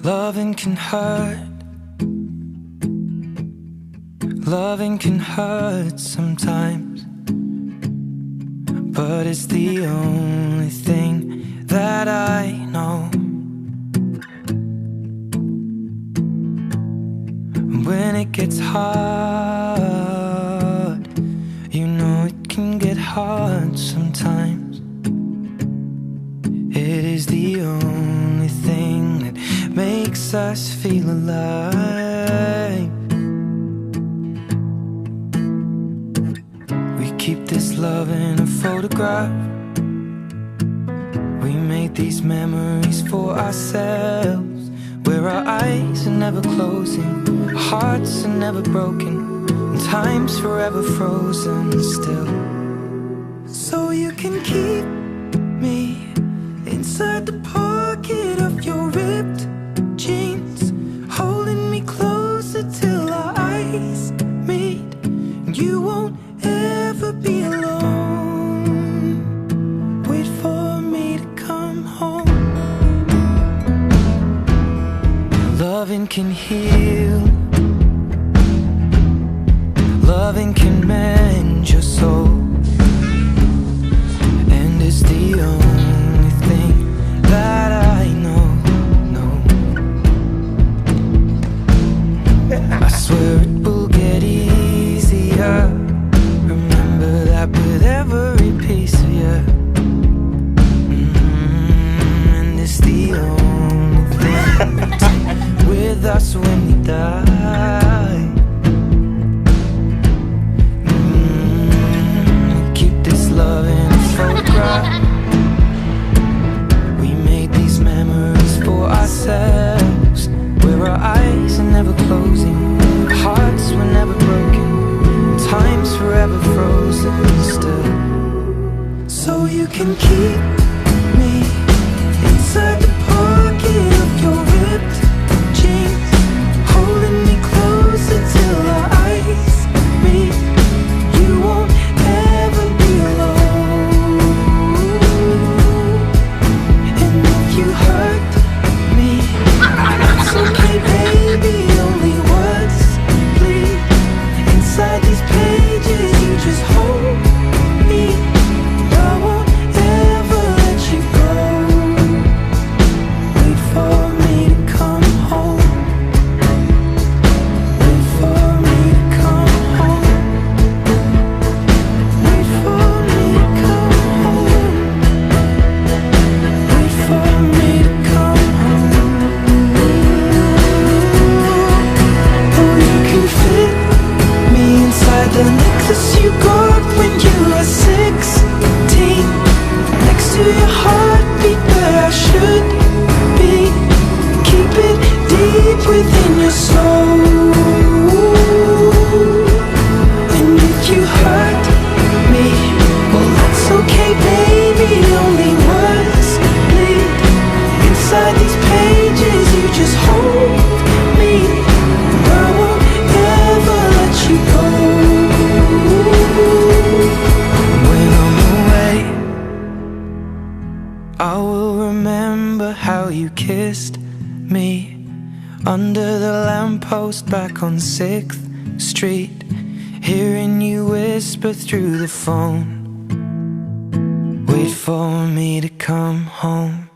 Loving can hurt. Loving can hurt sometimes, but it's the only thing that I know. When it gets hard, you know it can get hard sometimes. It is the only thing that makes us feel alive. We keep this love in a photograph. We make these memories for ourselves, where our eyes are never closing, our hearts are never broken, and time's forever frozen still. So you can keep me inside the pocket of your ripped jeans, holding me closer till our eyes meet, and you won't ever be alone. Wait for me to come home. Loving can heal. Loving can mend your soul, and it's the only thing that I know. I swear it will get easier. Remember that with every piece of you. And it's the only thing that's with us when we die. Keep this love in a photograph. We made these memories for ourselves, where our eyes are never closing, our hearts were never broken, time's forever frozen still. So you can keep me inside the pocket of your ripped jeans, holding me closer till our eyes meet. You won't ever be alone. And if you hurt me, it's okay, baby. Only words bleed inside these pages. You just hold me. I won't ever let you go. Wait for me to come home. Wait for me to come home. Wait for me to come home. Wait for me to come home. Oh, you can fit me inside the necklace you got when you were 16, next to your heartbeat where I should be. Keep it deep within your soul. And if you hurt me, well, that's okay, baby. Only words bleed inside these pages. You just hold me. I won't ever let you go. When I'm away, I will remember how you kissed me under the lamppost back on 6th Street, hearing you whisper through the phone. Wait for me to come home.